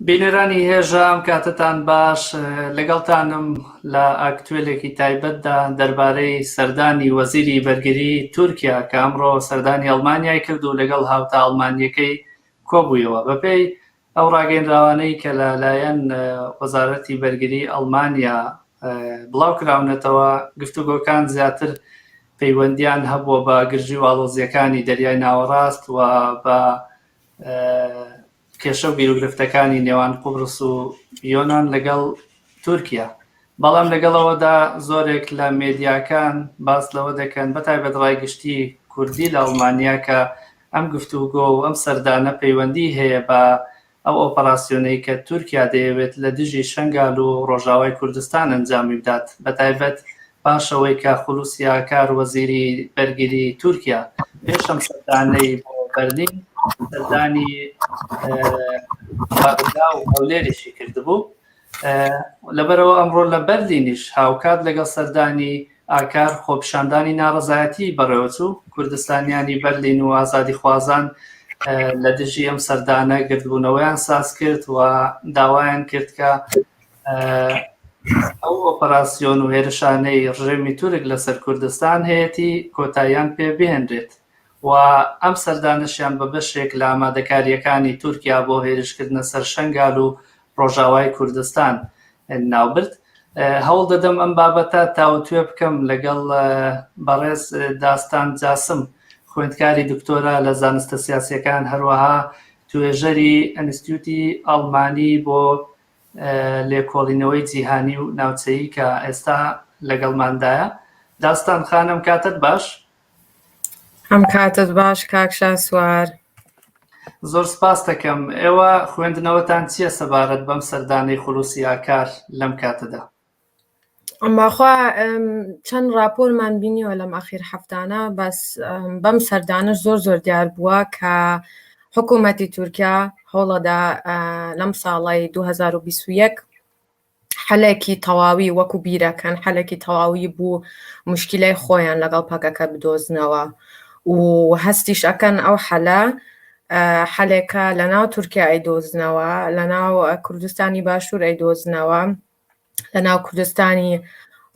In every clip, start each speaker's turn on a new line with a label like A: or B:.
A: بینەرانی هێژام کاتتان باش، لەگەڵتانم لە ئاکتوێلێکی تایبەتدا دەربارەی سەردانی وەزیری بەرگری تورکیا کە ئەمڕۆ سەردانی ئەڵمانیای کرد و لەگەڵ هاوتا ئەڵمانیەکەی کۆبوویەوە. بەپێی ئەو ڕاگەیەنراوانەی کە لەلایەن وەزارەتی بەرگری ئەڵمانیا بڵاوکراونەتەوە، گفتوگۆکان زیاتر پەیوەندیان هەبووە بە گرژی و ئاڵۆزیەکانی دەریای ناوەڕاست و بە کێشە و بیرروگرفتەکانی نێوان قوبرس و یۆنان لەگەڵ تورکیا. بەڵام لەگەڵەوەدا زۆرێک لە مێدیاکان باس لەوە دەکەن، بەتایبەت ڕایگشتی کوردی لە ئەڵمانیا، کە ئەم گفتوگۆ و ئەم سەردانە پەیوەندی هەیە بە ئەو ئۆپەراسیۆنەی کە تورکیا دەیەوێت لە دژی شەنگال و ڕۆژاوای کوردستان ئەنجامی بدات، بەتایبەت پاشەوەی کە خولوسی ئاکار وەزیری بەرگری تورکیا پێش ئەم سەردانەی بۆ بەرلین سەردانی بابدا و هەولێرێکی کردبوو. لەبەرەوە ئەمڕۆ لە بەرلینیش هاوکات لەگەڵ سەردانی ئاکار خۆپیشاندانی ناڕەزایەتی بەڕێوەچوو کوردستانیانی بەرلین و ئازادی خوازان لە دژی ئەم سەردانە گردبوونەوەیان ساز کرد و داوایان کرد کە ئەو ئۆپەراسیۆن و هێرشانەی ڕژێمی تورک لەسەر کوردستان هەیەی کۆتاییان پێ بهێنرێت و ئەم سەردانشیان بە بەشێک لە ئامادەکاریەکانی تورکیا بۆ هێرشکردنە سەر شەنگال و ڕۆژاوای کوردستان ناوبرد. هەوڵ دەدەم ئەم بابەتە تاوتوێ بکەم لەگەڵ بەڕێز داستان جاسم، خوێندکاری دکتۆرە لە زانستە سیاسیەکان، هەروەها توێژەری ئەنستیتیوتی ئەڵمانی بۆ لێکۆڵینەوەی جیهانی و ناوچەیی کە ئێستا لەگەڵماندایە. داستان خانم، کاتت باش؟
B: ئەم کاتت باش کاکشا سوار.
A: زۆر سپاس دەکەم. ئێوە خوێندنەوەتان چییە سەبارەت بەم سەردانەی خولوسی ئاکار لەم کاتەدا؟
B: بەخوا چەند راپۆرمان بینیوە لەم ئاخیر هەفتانە، بەس بەم سەردانش زۆر دیار بووە کە حکوومەتی تورکیا هەوڵەدا لەم ساڵی 2021 حەلێکی تەواوی وەکو بیرەکەن حەلێکی تەواوی بوو مشکلەی خۆیان لەگەڵ پاکەکە بدۆزنەوە و هەستیش ئەکەن ئەو حەلێکە لە ناو تورکیا ئەیدۆزنەوە، لە ناو کوردستانی باشوور ئەیدۆزنەوە، لە ناو کوردستانی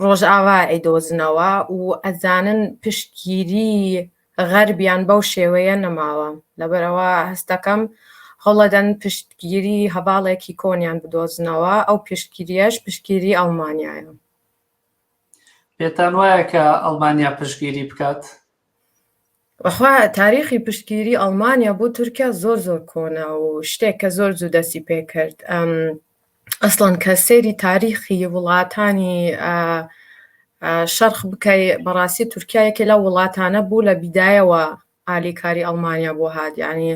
B: ڕۆژئاوا ئەیدۆزنەوە و ئەزانن پشتگیری غەربیان بەو شێوەیە نەماوە. لەبەرەوە هەستەکەم هەوڵەدەن پشتگیری هەواڵێکی کۆنیان بدۆزنەوە، ئەو پشتگیریەش پشتگیری ئەڵمانیایە.
A: پێتان وایە کە ئەڵمانیا پشتگیری بکات؟
B: بەخوا تاریخی پشتگیری ئەڵمانیا بۆ تورکیا زۆر کۆنە و شتێک کە زۆر جوو دەستی پێ کرد. ئەسڵەن کە سێری تاریخی وڵاتانی شەرق بکەی، بەڕاستی تورکیایەکی لە وڵاتانە بوو لە بیدایەوە ئالیکاری ئەڵمانیا بۆ هات، یعنی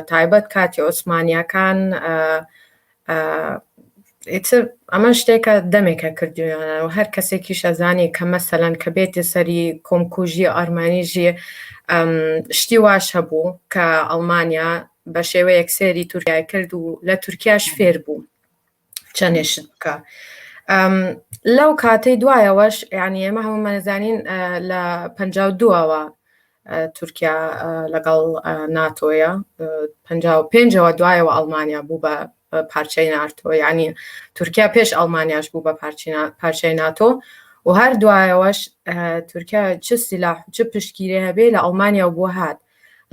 B: تایبەت کاتی عوسمانیەکان ئەمە شتێکە دەمێکە کردویانە و هەر کەسێکی شەزانی کە مەسەلەن کە بێتی سەری کۆمکوژی ئارمانیژی شتی واش هەبوو کە ئەڵمانیا بە شێوەیەک سێری تورکیای کرد و لە تورکیاش فێر بوو چەندێشت بکە. لەو کاتەی دوایەوەش یعنی ئێمە هەمومانەزانین لە 52ەوە تورکیا لەگەڵ ناتۆیە، 55ەوە دوایەوە ئەڵمانیا بوو بە پارچەی ناتۆ، یعنی تورکیا پێش ئەڵمانیاش بوو بە پارچەی ناتۆ و هەر دوایەوەش تورکیا چ سیلاح چ پشتگیری هەبێ لە ئەڵمانیا بۆ هات.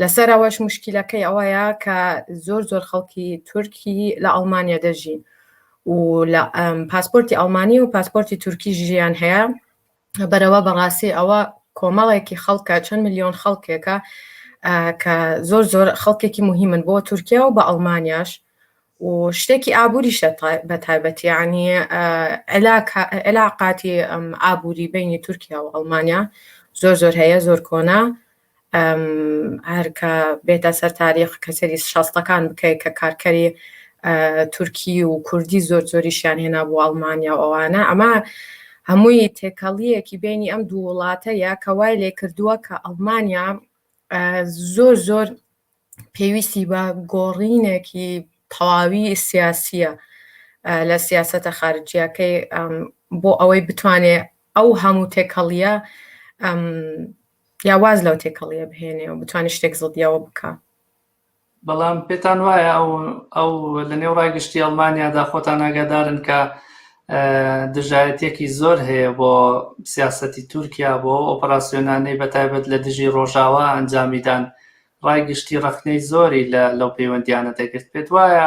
B: لەسەر ئەوەش مشکلەکەی ئەوەیە کە زۆر خەڵکی تورکی لە ئەڵمانیا دەژین و لە پاسپۆرتی ئەڵمانی و پاسپۆرتی تورکی ژیان هەیە. بەرەوە بەڕاستی ئەوە کۆمەڵێکی خەڵکە، چەند ملیۆن خەڵکێکە کە زۆر خەڵکێکی مهمن بۆ تورکیا و بە ئەڵمانیاش و شتێکی ئابووریشە بە تایبەتی، یعنی علاقاتی ئابووری بینی تورکیا و ئەڵمانیا زۆر هەیە، زۆر کۆنا. هەر کە بێتە سەر تاریخ کەسەری شەستەکان بکەیت کە کارکەری تورکی و کوردی زۆریشیان هێنا بۆ ئەڵمانیا و ئەوانە، ئەمە هەمووی تێکەڵیەکی بینی ئەم دوو وڵاتەیە کە وای لێ کردووە کە ئەڵمانیا زۆر پێویستی بە گۆڕینێکی تەواوی سیاسیە لە سیاسەتە خارجیەکەی بۆ ئەوەی بتوانێت ئەو هەموو تێکەڵیە یا واز لەو تێکەڵیە بهێنێ و بتوانێت شتێک زڵدیەوە بکە.
A: بەڵام پێتان وایە ئەو لە نێو ڕایگەشتی ئەڵمانیادا خۆتان ئاگادارن کە دژایەتێکی زۆر هەیە بۆ سیاسەتی تورکیا بۆ ئۆپەراسیۆنانەی بەتایبەت لە دژی ڕۆژاوا ئەنجامیدان ڕایگەشتی ڕەخنەی زۆری لەو پەیوەندیانە دەگرت. پێت وایە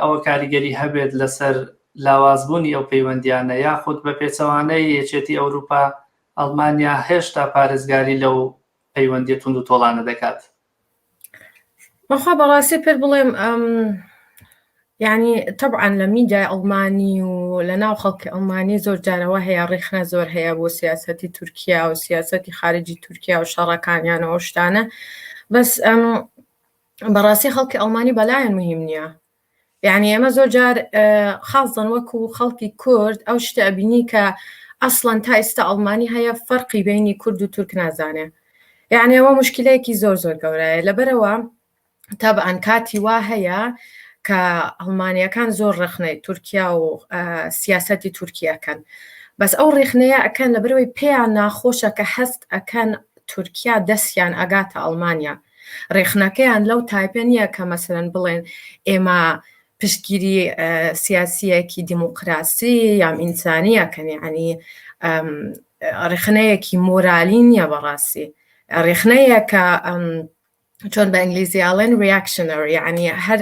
A: ئەوە کاریگەری هەبێت لەسەر لاوازبوونی ئەو پەیوەندیانە یاخود بە پێچەوانەی یەکێتی ئەوروپا ئەڵمانیا هێشتا پارێزگاری لەو پەیوەندی توند و تۆڵانە دەکات؟
B: بەخوا بەڕاستی پێت بڵێم یعنی طبعا لە میدیای ئەڵمانی و لە ناو خەڵکی ئەڵمانی زۆر جارەوە هەیە ڕێخنە زۆر هەیە بۆ سیاسەتی تورکیا و سیاسەتی خارجی تورکیا و شەڕەکانیانەوە شتانە، بەس بەڕاستی خەڵکی ئەڵمانی بەلایەن مهم نییە. یعنی ئەمە زۆر جار خاصن وەکو خەڵکی کورد ئەو شتە ئەبینی کە ئەسڵەن تا ئێستا ئەڵمانی هەیە فەرقی بینی کورد و تورک نازانێ. یعنی ئەوە مشکلەیەکی زۆر گەورەیە. لەبەرەوە تابعاً کاتی وا هەیە کە ئەڵمانیەکان زۆر ڕێخنەی تورکیا و سیاسەتی تورکیەکەن، بەس ئەو ڕێخنەیە ئەکەن لەبەرەوەی پێیان ناخۆشە کە هەست ئەکەن تورکیا دەستیان ئەگاتە ئەڵمانیا. ڕێخنەکەیان لەو تایپە نییە کە مەسەرەن بڵێن ئێمە پشتگیری سیاسیەکی دیموکراسی یام ئینسانیەکەن، یعنی ڕێخنەیەکی مۆرالی نییە بەڕاستی، ڕێخنەیە کە چۆن بە ئەنگلیزیاڵێن reactionary، یعنی هەر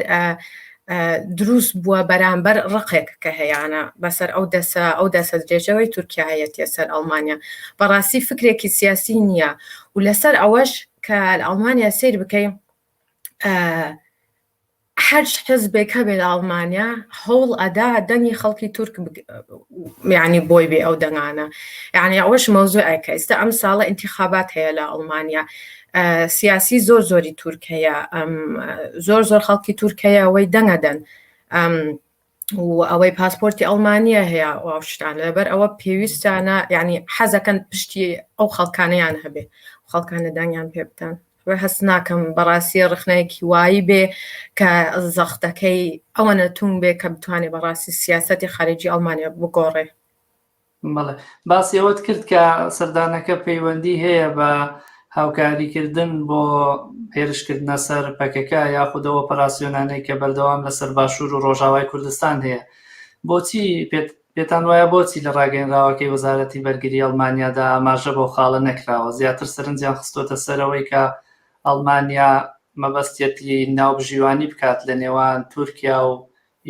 B: دروست بووە بەرامبەر ڕقێک کە هەیەانە بەسەر ئەو دەسە درێژەوەی تورکایەتە سەر ئەڵمانیا. بەڕاستی فکرێکی سیاسی نییە و لەسەر ئەوەش کە ئەڵمانیا سیر بکەین هەر حزبێک هەبێت ئەڵمانیا هەوڵ ئەدا دەنگی خەڵکی تورک یعنی بۆی بێ ئەو دەنگانە. یعنی ئەوەش مەوزوعێکە ئێستا ئەم ساڵە ئینتیخابات هەیە لە ئەڵمانیا، سیاسی زۆری تورک هەیە، زۆر خەڵکی تورکەیە ئەوەی دەنگەدەن و ئەوەی پاسپۆرتی ئەڵمانیە هەیە و شتان لەبەر ئەوە پێویستانە یعنی حەزەکەن پشتی ئەو خەڵکانەیان هەبێ خەڵکانە دەنگیان پێ بدەن. هەست ناکەم بەڕاستی ڕخنەیەکی وایی بێ کە زەختەکەی ئەوە نەتون بێ کە بتوانێت بەڕاستی سیاسەتی خارجی ئەڵمانیا بگۆڕێ.
A: بەڵێ باسی ئەوەت کرد کە سەردانەکە پەیوەندی هەیە بە هاوکاریکردن بۆ هێرشکردنە سەر پەکەکە یاخودەوە ئۆپەراسیۆنانەی کە بەردەوام لەسەر باشوور و ڕۆژاوای کوردستان هەیە. بۆچی پێتان وایە بۆچی لە ڕاگەیەنراوەکەی وەزارەتی بەرگری ئەڵمانیادا ئاماژە بۆ خاڵە نەکراوە؟ زیاتر سەرنجیان خستۆتە سەرەوەی کە ئەڵمانیا مەبەستێتی ناوبژیوانی بکات لە نێوان تورکیا و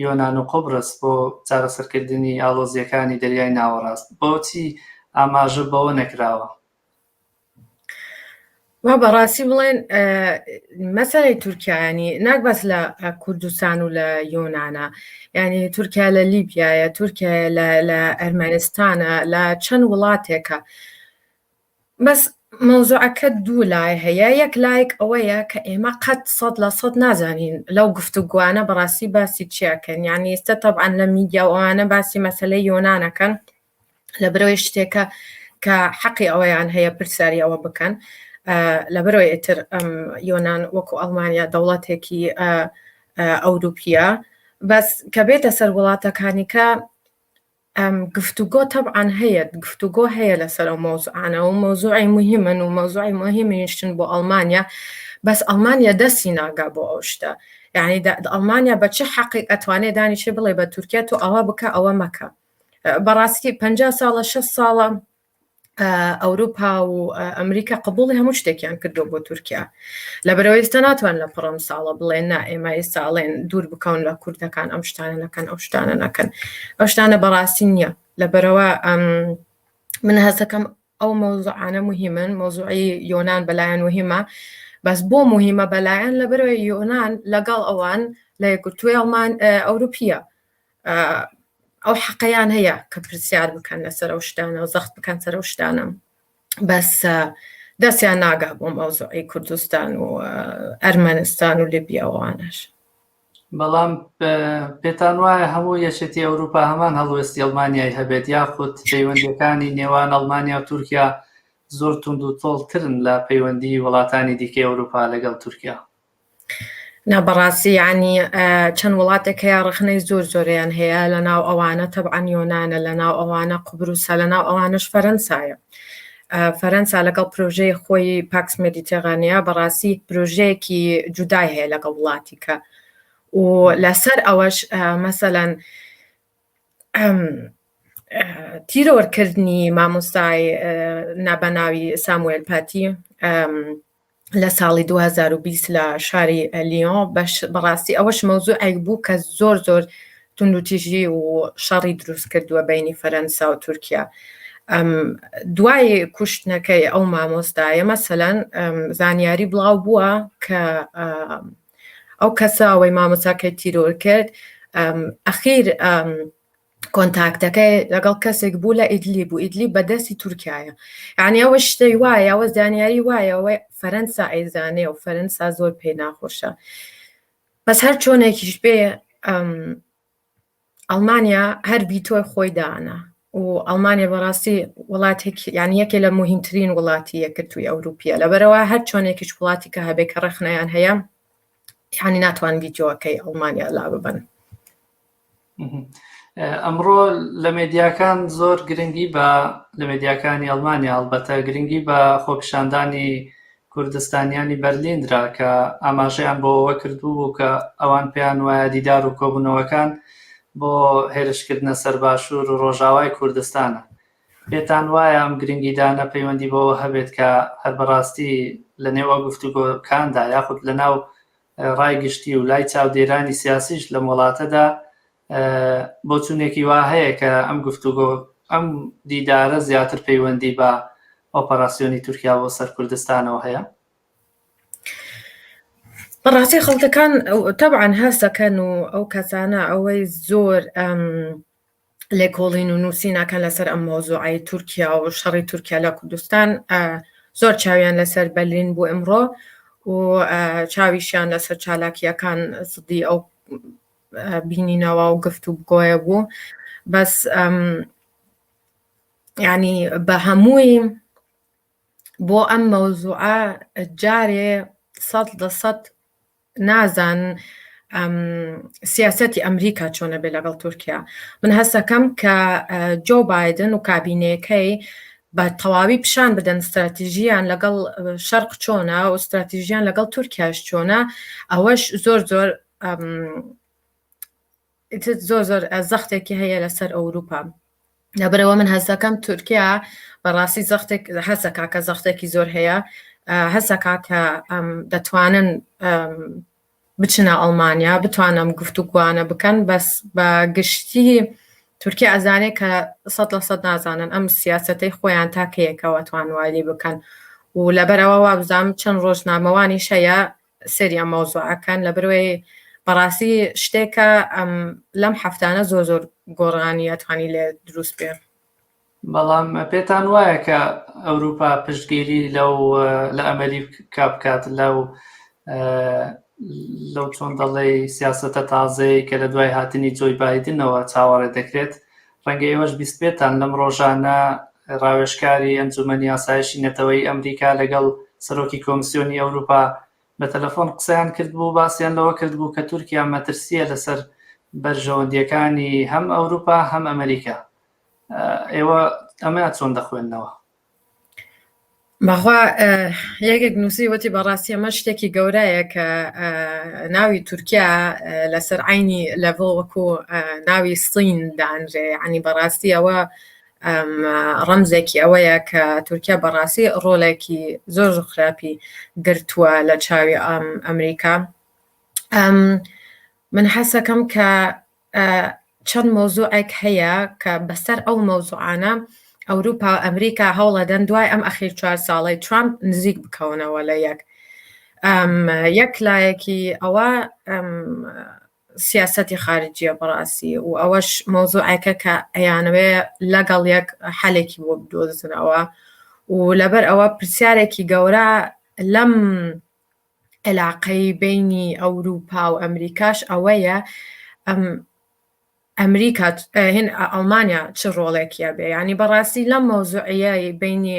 A: یۆنان و قوبرس بۆ چارەسەرکردنی ئاڵۆزیەکانی دەریای ناوەڕاست. بۆچی ئاماژە بەوە نەکراوە؟
B: وا بەڕاستی بڵێن مەسەلەی تورکیانی ناک بەس لە کوردستان و لە یۆنانە، یعنی تورکیا لە لیبیایە، تورکیا لە ئەرمەنستانە، لە چەند وڵاتێکە. بەس مەوزوعەکە دوو لای هەیە. یەک لایەک ئەوەیە کە ئێمە قەت 100% نازانین لەو گفتوگوانە بەڕاستی باسی چیاکەن. یعنی ئێستا تەبعاً لە میدیا ئەوانە باسی مەسەلەی یۆنانەکەن لەبەرەوەی شتێکە کە حەقی ئەوەیان هەیە پرسیاری ئەوە بکەن، لەبەرەوەی ئیتر یۆنان وەکو ئەڵمانیا دەوڵەتێکی ئەوروپیە، بەس کە بێتە سەر وڵاتەکانی کە گفتوگۆ تەبعاً هەیە، گفتوگۆ هەیە لەسەر ئەو مەوزوعانە و مەوزوعی مهمن و مەوزوعی مهمیشتن بۆ ئەڵمانیا، بەس ئەڵمانیا دەستی ناگا بۆ ئەو شتە. یعنی ئەڵمانیا بە چه حەقی ئەتوانێت دانیشێ بڵێ بە تورکیا تو ئەوە بکە ئەوە مەکە. بەڕاستی 50 ساڵە 6 ساڵە ئەوروپا و ئەمریکا قبوڵی هەموو شتێکیان کردو بۆ تورکیا. لەبەرەوەی ئێستا ناتوان لە پڕم ساڵە بڵێن نا ئێمە ئێستا ئەڵێن دوور بکەون لە کوردەکان ئەم شتانە نەکەن ئەو شتانە نەکەن. ئەو شتانە بەڕاستی نییە. لەبەرەوە من هەستەکەم ئەو مەوزوعانە مهمن، مەوزوعی یۆنان بەلایەن مهمە، بەس بۆ مهمە بەلایەن لەبەرەوەی یۆنان لەگەڵ ئەوان لە یەکگرتووی ئەوروپیە ئەو حەقەیان هەیە کە پرسیار بکەن لەسەر ئەو شتانە و زەخت بکەن سەر ئەو شتانە، بەس دەستیان ناگا بۆ مەوزوعی کوردستان و ئەرمەنستان و لیبیاوانش.
A: بەڵام پێتان وایە هەموو یەکێتی ئەوروپا هەمان هەڵوێستی ئەڵمانیای هەبێت یاخود پەیوەندیەکانی نێوان ئەڵمانیا و تورکیا زۆر توند و تۆڵترن لە پەیوەندی وڵاتانی دیکەی ئەوروپا لەگەڵ تورکیا؟
B: بەڕاستی یعنی چەند وڵاتێک هەیە ڕخنەی زۆریان هەیە لە ناو ئەوانە تەبعاً یۆنانە، لە ناو ئەوانە قوبروسە، لە ناو ئەوانش فەرەنسایە. فەرەنسا لەگەڵ پرۆژەی خۆی پاکس مێدیتێرانیا بەڕاستی پرۆژەیەکی جودای هەیە لەگەڵ وڵاتیکە و لەسەر ئەوەش مەسەلەن تیرۆرکردنی مامۆستای نابەناوی ساموێل پاتی لە ساڵی 2020 لە شاری لیۆن بەڕاستی ئەوەش مەوزوعێک بوو کە زۆر زۆر توندوتیژی و شەڕی دروست کردووە بینی فەرەنسا و تورکیا. دوای کوشتنەکەی ئەو مامۆستایە مەسەلەن زانیاری بڵاو بووە کە ئەو کەساوەی مامۆستاکەی تیرۆر کرد ئەخیر کۆنتاکتەکەی لەگەڵ کەسێک بوو لە ئیدلیب و ئیدلیب بەدەستی تورکایە. یعنی ئەوە شتەی وایە ئەوە زانیاری وایە ئەوەی فەرەنسا ئەیزانێ و فەرەنسا زۆر پێی ناخۆشە. بەس هەر چۆنێکیش بێ ئەڵمانیا هەر بیتۆی خۆی دانا و ئەڵمانیا بەڕاستی وڵاتێک یعنی یەکێ لە مهمترین وڵاتی یەکگرتووی ئەوروپیە لەبەرەوە هەر چۆنێکیش وڵاتی کە هەبێ کە ڕێخنەیان هەیە یعنی ناتوان بیتۆەکەی ئەڵمانیا لا ببن.
A: ئەمڕۆ لە مێدیاکان زۆر گرنگی بە لە مێدیاکانی ئەڵمانیا هەڵبەتە گرنگی بە خۆپیشاندانی کوردستانیانی بەرلینرا کە ئاماژەیان بۆ ئەوە کردبوو کە ئەوان پێیان وایە دیدار و کۆبوونەوەکان بۆ هێرشکردنە سەر باشوور و ڕۆژاوای کوردستانە. پێتان وایە ئەم گرنگیدانە پەیوەندی بۆەوە هەبێت کە هەر بەڕاستی لە نێوە گفتوگۆکاندا یاخود لەناو ڕایگشتی و لای چاودێرانی سیاسیش لە وڵاتەدا بۆ چونێکی وا هەیە کە ئەم گفتوگۆ ئەم دیدارە زیاتر پەیوەندی بە ئۆپەراسیۆنی تورکیا بۆ سەر کوردستانەوە هەیە؟
B: بەڕاستی خەڵکەکان تەبعاً هەستەکەن و ئەو کەسانە ئەوەی زۆر لێکۆڵین و نووسینەکەن لەسەر ئەم مۆزوعی تورکیا و شەڕی تورکیا لە کوردستان زۆر چاویان لەسەر بەرلین بوو ئەمڕۆ و چاویشیان لەسەر چالاکیەکان سدی ئەو بینینەوە و گفت و بگۆیە بوو. بەس ینی بە هەمووی بۆ ئەم مەوزوعە جارێ 100% نازان سیاسەتی ئەمریکا چۆنە بێ لەگەڵ تورکیا. من هەستەکەم کە جۆ بایدن و کابینەکەی بە تەواوی پیشان بدەن استراتیژیان لەگەڵ شەرق چۆنە و استراتیژیان لەگەڵ تورکیاش چۆنە. ئەوەش زۆر زۆر زۆر زەختێکی هەیە لەسەر ئەوروپا. لەبەرەوە من هەستەکەم تورکیا بەڕاستی هەسەکا کە زەختێکی زۆر هەیە هەسەکا کە دەتوانن بچنە ئەڵمانیا بتوانم گفتوگوانە بکەن. بەس بە گشتی تورکیا ئەزانێ کە 100% نازانن ئەم سیاسەتەی خۆیان تاکەیەکەوە توانوایلی بکەن و لەبەرەوە وابزانم چەند ڕۆژنامەوانی هەیە سەریە مەوزوعەکەن لەبەرەوەی بەڕاستی شتێکە لەم هەفتانە زۆر زۆر گۆڕانی ئەتوانی لێ دروست بێ.
A: بەڵام پێتان وایە کە ئەوروپا پشتگیری لە ئەمریکا بکات لەو چۆن دەڵێ سیاسەتە تازەی کە لە دوای هاتنی جۆی بایدنەوە چاوەڕێ دەکرێت؟ ڕەنگە ئێوەش بیست بێتان لەم ڕۆژانە ڕاوێژکاری ئەنجومەنی ئاسایشی نەتەوەی ئەمریکا لەگەڵ سەرۆکی کۆمیسیۆنی ئەوروپا بە تەلەفۆن قسەیان کردبوو باسییان لەوە کردبوو کە تورکیا مەترسیە لەسەر بەرژەوەندیەکانی هەم ئەوروپا هەم ئەمریکا. ئێوە ئەمە چۆن دەخوێننەوە؟
B: بەخوا یەکێک نووسی وتی بەڕاستی ئەمە شتێکی گەورەیە کە ناوی تورکیا لەسەر عینی لەڤڵ وەکو ناوی سین دانرێ. ینی بەڕاستی ئەوە ڕەمزێکی ئەوەیە کە تورکیا بەڕاستی ڕۆڵێکی زۆر خراپی گرتووە لە چاوی ئەمریکا. من حەسەکەم کە چەند مۆزوعێک هەیە کە بەسەر ئەو مەوزوعانە ئەوروپا و ئەمریکا هەوڵەدەن دوای ئەم ئەخیر 4 ساڵی ترامپ نزیک بکەونەوە لە یەک لایەکی ئەوە سیاسەتی خارجیە بەڕاستی و ئەوەش مۆزوعێکە کە ئەیانوێ لەگەڵ یەک حەلێکی بۆ بدۆزنەوە و لەبەر ئەوە پرسیارێکی گەورە لەم علاقەی بینی ئەوروپا و ئەمریکاش ئەوەیە ئەمریکا هێن ئەڵمانیا چ ڕۆڵێکیە بێ. ینی بەڕاستی لەم مەوزوعیە بینی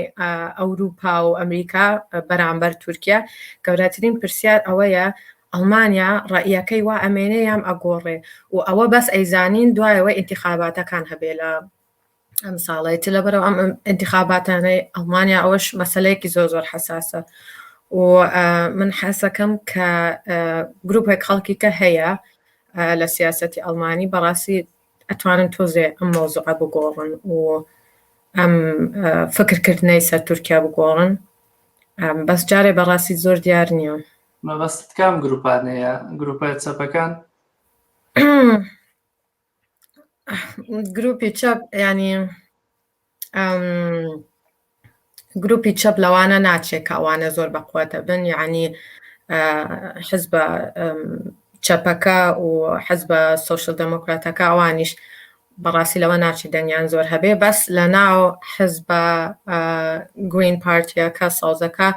B: ئەوروپا و ئەمریکا بەرامبەر تورکیا گەورەترین پرسیار ئەوەیە ئەڵمانیا ڕائیەکەی وا ئەمێنە یام ئەگۆڕێ و ئەوە بەس ئەیزانین دوایەوە ئینتیخاباتەکان هەبێ ئەم ساڵێتی لەبەرەوە ئەم انتخاباتانەی ئەڵمانیا ئەوەش مەسەلەیەکی زۆر حساسە و من حەسەکەم کە گروپێک خەڵکی کە هەیە لە سیاسەتی ئەڵمانی بەڕاستی ئەتوانن تۆزێ ئەم مۆزوعە بگۆڕن و ئەم فکرکردنەی سەر تورکیا بگۆڕن بەس جارێ بەڕاستی زۆر دیار نییە.
A: مەبەستت کام گروپانەیە گروپە چەپەکان؟
B: گروپی چەپ ینی گروپی چەپ لەوانە ناچێت کە ئەوانە زۆر بەقوەتە بن یعنی حزبە چەپەکە و حزبە سۆشل دەموکراتەکە ئەوانیش بەڕاستی لەوە ناچی دەنگیان زۆر هەبێ بەس لە ناو حزبە گرین پارتیەکە ساوزەکە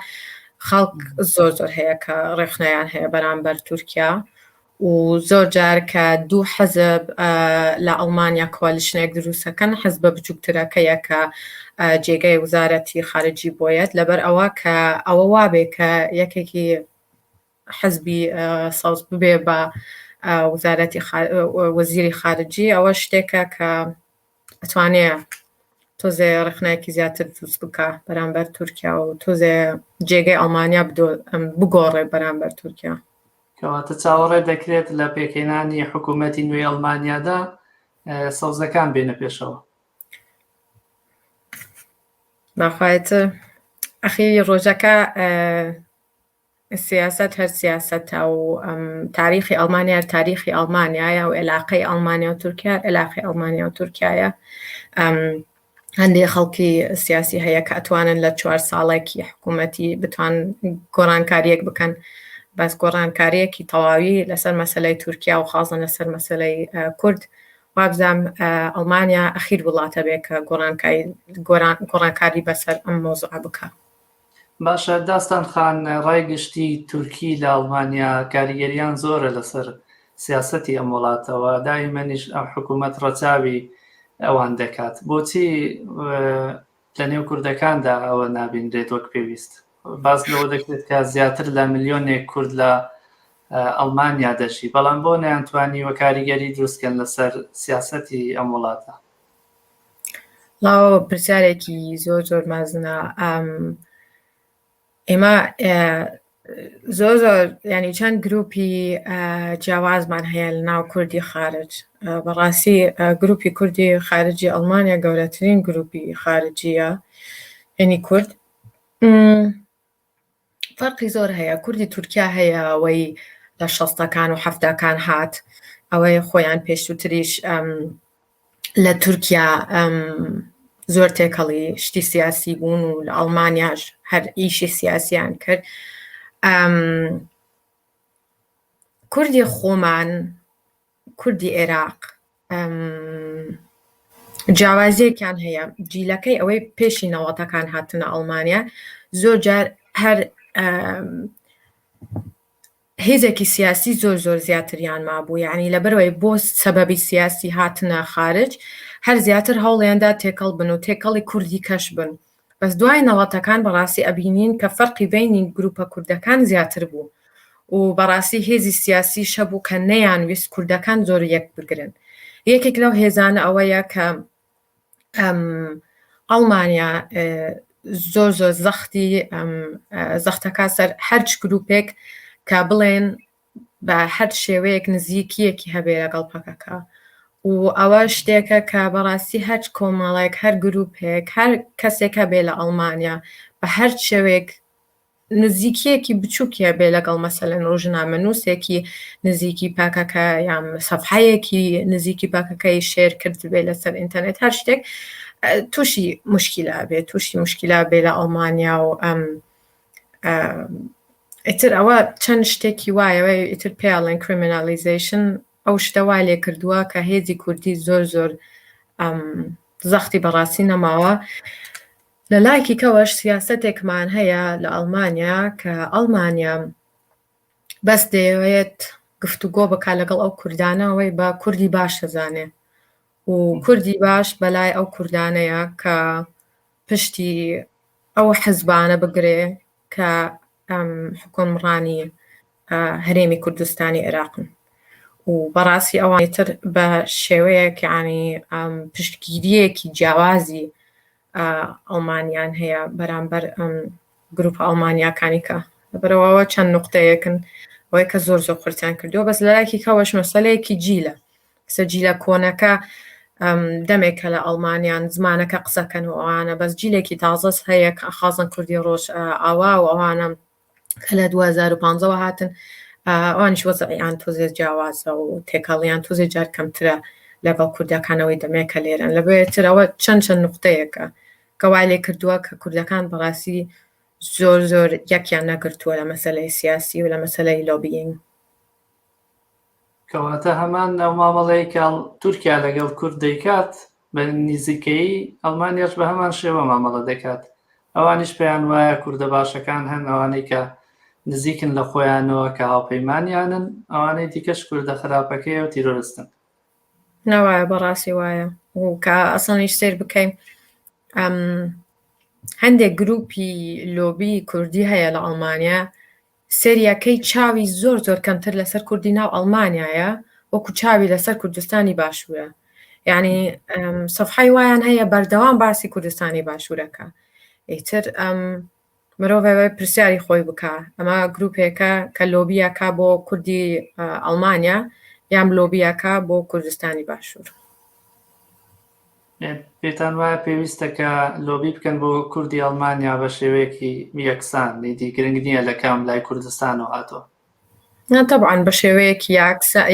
B: خەڵک زۆر هەیە کە ڕێخنەیان هەیە بەرامبەر تورکیا و زۆر جار کە دوو حزب لە ئەڵمانیا کۆلیشنێک دروستەکەن حزبە بچووکترەکەیە کە جێگەی وزارەتی خارجی بۆیەت لەبەر ئەوە کە ئەوە وابێ کە یەکێکی حزبی ساوز ببێ بە وزارەتی وەزیری خارجی ئەوە شتێکە کە ئەتوانێ تۆزێ ڕێخنەیەکی زیاتر دروست بکە بەرامبەر تورکیا و تۆزێ جێگەی ئەڵمانیا بگۆڕێ بەرامبەر تورکیا.
A: کەواتە چاوەڕێ دەکرێت لە پێکهێنانی حکوومەتی نوێی ئەڵمانیادا سەوزەکان بێنە پێشەوە.
B: باخوایەتر ئەخیری ڕۆژەکە سیاست هەر سیاستە و تاریخی ئەڵمانیا تاریخی ئەڵمانیایە و عێلاقەی ئەڵمانیا و تورکیا عێلاقەی ئەڵمانیا و تورکایە. هەندێک خەڵکی سیاسی هەیە کە ئەتوانن لە 4 ساڵێکی حکوومەتی بتوان گۆڕانکاریەک بکەن بەس گۆڕانکاریەکی تەواوی لەسەر مەسەلەی تورکیا و خاصن لەسەر مەسەلەی کورد وابزانم ئەڵمانیا ئەخیر وڵاتە بێ کە گۆڕانکاری بەسەر ئەم مۆزوعە بکە.
A: باشە داستان خان ڕایگشتی تورکی لە ئەڵمانیا کاریگەریان زۆرە لەسەر سیاسەتی ئەم وڵاتەوە دایمەنیش ئەم حکوومەت ڕەچاوی ئەوان دەکات بۆچی لە نێو کوردەکاندا ئەوە نابینرێت وەک پێویست باز لەوە دەکرێت کە زیاتر لە ملیۆنێک کورد لە ئەڵمانیا دەژی بەڵام بۆ نەیانتوانی وە کاریگەری دروستکەن لەسەر سیاسەتی ئەم وڵاتە؟
B: لاوە پرسیارێکی زۆر مازنە. ئێمە زۆر ینی چەند گروپی جیاوازمان هەیە لە ناو کوردی خارج بەڕاستی گروپی کوردی خارجی ئەڵمانیا گەورەترین گروپی خارجیە ینی کورد فەرقی زۆر هەیە کوردی تورکیا هەیە ئەوەی لە 60ەکان و 70ەکان هات ئەوەی خۆیان پێشووتریش لە تورکیا زۆر تێکەڵی شتی سیاسی بوون و لە ئەڵمانیاش هەر ئیشی سیاسیان کرد. کوردی خۆمان کوردی عێراق جیاوازیەکیان هەیە جیلەکەی ئەوەی پێشی نەوەتەکان هاتنە ئەڵمانیا زۆر جار هەر هێزێکی سیاسی زۆر زیاتریان مابوو یعنی لەبەرەوەی بۆ سەبەبی سیاسی هاتنە خارج هەر زیاتر هەوڵیاندا تێکەڵ بن و تێکەڵی کوردی کەش بن بەس دوای نەوەتەکان بەڕاستی ئەبینین کە فەرقی بینی گروپە کوردەکان زیاتر بوو و بەڕاستی هێزی سیاسی شەبوو کە نەیانویست کوردەکان زۆر یەک بگرن. یەکێک لەو هێزانە ئەوەیە کە ئەڵمانیا زۆر زەختەکە سەر هەرچ گروپێک کە بڵێن بە هەر شێوەیەک نزیکیەکی هەبێ لەگەڵ پەکەکە و ئەوە شتێکە کە بەڕاستی هەر کۆمەڵێک هەر گروپێک هەر کەسێکە بێ لە ئەڵمانیا بە هەر شێوێک نزیکیەکی بچووکیە بێ لەگەڵ مەسەلەن ڕۆژنامە نووسێکی نزیکی پاکەکە یان سەفحەیەکی نزیکی پاکەکەی شێر کرد بێ لەسەر ئینتەرنێت هەر شتێک تووشی مشکیلا بێ لە ئەڵمانیا و ئیتر ئەوە چەند شتێکی وایەوە ئیتر پێڵێن کریمینالیزیشن ئەو شتەوا لێ کردووە کە هێزی کوردی زۆر زەختی بەڕاستی نەماوە. لە لایکی کەوەش سیاسەتێکمان هەیە لە ئەڵمانیا کە ئەڵمانیا بەس دەیەوێت گفتوگۆ بکات لەگەڵ ئەو کوردانەوەی بە کوردی باش دەزانێ و کوردی باش بەلای ئەو کوردانەیە کە پشتی ئەو حزبانە بگرێ کە حکومڕانی هەرێمی کوردستانی عێراقن و و بەڕاستی ئەوانی تر بە شێوەیەک یعنی پشتگیریەکی جیاوازی ئەڵمانیان هەیە بەرامبەر گروپە ئەڵمانیاکانی کە لەبەرەوەوە چەند نقطەیەکن ئەوەی کە زۆر قورتیان کردووە بەس لەلایەکی کەوەش مەسەلەیەکی جیلە کەسە جیلە کۆنەکە دەمێکە لە ئەڵمانیان زمانەکە قسەکەن و ئەوانە بەس جیلێکی تازەس هەیە خازن کوردی ڕۆژ ئاوا و ئەوانە کە لە 2015 هاتن ئەوانیش وەزعیان تۆزێ جیاوازە و تێکەڵیان تۆزێ جار کەمترە لەگەڵ کوردەکانەوەی دەمێکە لێرن لەبێترەوە چەند نقطەیەکە کەوای لێ کردووە کە کوردەکان بەڕاستی زۆر یەکیان نەگرتووە لە مەسەلەی سیاسی و لە مەسەلەی لۆبینگ.
A: کەواتە هەمان ئەو مامەڵەی کە تورکیا لەگەڵ کورد دەیکات بە نزیکەی ئەڵمانیاش بە هەمان شێوە مامەڵە دەکات. ئەوانیش پێیان وایە کوردە باشەکان هەن ئەوانەی کە نزیکن لە خۆیانەوە کە هاوپەیمانیانن ئەوانەی دیکەش کوردە خراپەکەی و تیرۆریستن.
B: نەوایە بەڕاستی وایە و کە ئەسڵنیش سێر بکەین هەندێک گروپی لۆبی کوردی هەیە لە ئەڵمانیا سریەکەی چاوی زۆر کەمتر لەسەر کوردی ناو ئەڵمانیایە وەکو چاوی لەسەر کوردستانی باشوورە یعنی سەفحەی وایان هەیە بەردەوام باسی کوردستانی باشوورەکە ئیتر مرۆڤ پرسیاری خۆی بکە ئەمە گروپێکە کە لۆبیەکە بۆ کوردی ئەڵمانیا یان لۆبیەکە بۆ کوردستانی باشوور.
A: پێتان وایە پێویستە کە لۆبی بکەن بۆ کوردی ئەڵمانیا بە شێوەیەکی یەکسان نیدی گرنگ نییە لە کام لای کوردستان و هاتۆ
B: طبعاً بە شێوەیەکی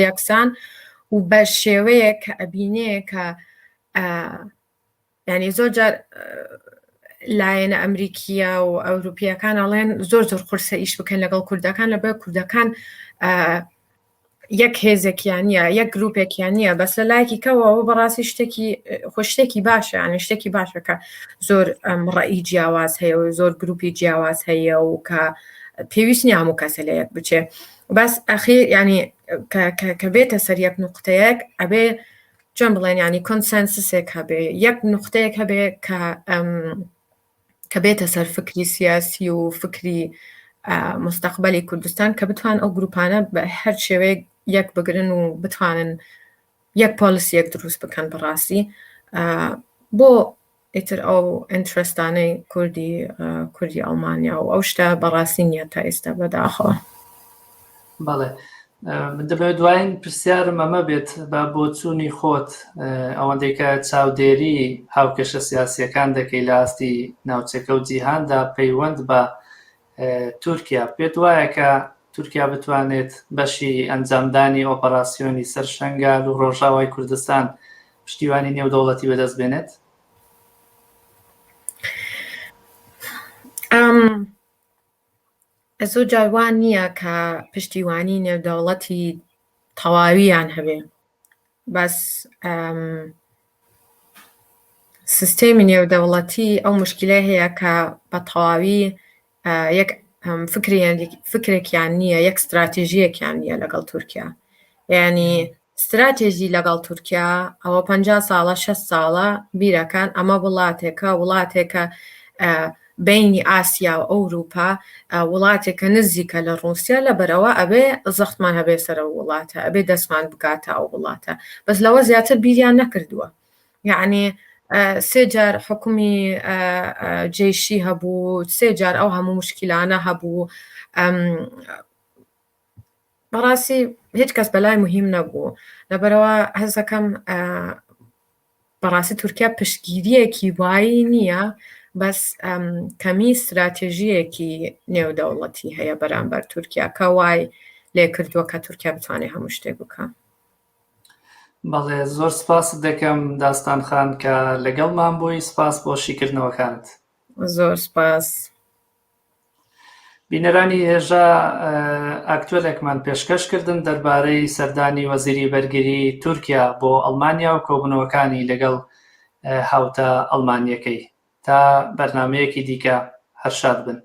B: یەکسان و بە شێوەیەک کە ئەبینەیە کە ینی زۆر جار لایەنە ئەمریکیە و ئەوروپیەکان ئەڵێن زۆر قورسە ئیش بکەن لەگەڵ کوردەکان لەبەر کوردەکان یەک هێزێکیان نیە یەک گروپێکیان نییە بەس لە لایەکی کەوەوە بەڕاستی شتێکی باشە ینی شتێکی باشە کە زۆر ڕەئی جیاواز هەیە و زۆر گروپی جیاواز هەیە و کە پێویست نیە هەموو کەسە لە یەک بچێ بەس ئەخیر ینی کە بێتە سەر یەک نقطەیەک ئەبێ چۆن بڵێن ینی کۆنسەنسسێک هەبێ یەک نقطەیەک هەبێ کە بێتە سەر فکری سیاسی و فکری مستقبلی کوردستان کە بتوان ئەو گروپانە بە هەر شێوەیە یەک بگرن و بتوانن یەک پۆلیسیەک دروست بکەن بەڕاستی بۆ ئیتر ئەو ئینترستانەی کوردی ئەڵمانیا و ئەو شتە بەڕاستی نییە تا ئێستا بەداخەوە.
A: بەڵێ دەبێت دوایین پرسیارم ئەمە بێت بە بۆ چوونی خۆت ئەوەندەی کە چاودێری هاوکێشە سیاسیەکان دەکەی لە ئاستی ناوچەکە و جیهاندا پەیوەند بە تورکیا پێت وایە کە تورکیا بتوانێت بەشی ئەنجامدانی ئۆپەراسیۆنی سەر شەنگال و ڕۆژاوای کوردستان پشتیوانی نێودەوڵەتی بەدەست بێنێت؟
B: زۆر جاروان نییە کە پشتیوانی نێودەوڵەتی تەواویان هەبێ بەس سیستەمی نێودەوڵەتی ئەو مشکلەی هەیە کە بە تەواوی یەک فکرێکیان نییە یەک استراتیژیەکیان نییە لەگەڵ تورکیا یعنی استراتێژی لەگەڵ تورکیا ئەوە 50 ساڵە 6 ساڵە بیرەکان ئەمە وڵاتێکە بینی ئاسیا و ئەوروپا وڵاتێکە نزیکە لە ڕووسیا لەبەرەوە ئەبێ زەختمان هەبێ سەر وڵاتە ئەبێ دەستمان بگاتە ئەو وڵاتە بەس لەوە زیاتر بیریان نەکردووە یعنی 3 جار حکومی جێشی هەبوو 3 جار ئەو هەموو مشکلانە هەبوو بەڕاستی هیچ کەس بەلای مهم نەبوو لەبەرەوە هەزەکەم بەڕاستی تورکیا پشتگیریەکی وایی نییە بەس کەمی استراتێژیەکی نێودەوڵەتی هەیە بەرامبەر تورکیا کە وای لێ کردووە کە تورکیا بتوانێت هەموو شتێک بکە.
A: بەڵێ زۆر سپاس دەکەم داستان خان کە لەگەڵمان بووی سپاس بۆ شیکردنەوەکانت.
B: زۆر سپاس.
A: بینەرانی هێژە ئاکتوێلێکمان پێشکەشکردن دەربارەی سەردانی وەزیری بەرگری تورکیا بۆ ئەڵمانیا و کۆبوونەوەکانی لەگەڵ هاوتە ئەڵمانیەکەی تا بەرنامەیەکی دیکە هەر شاد بن.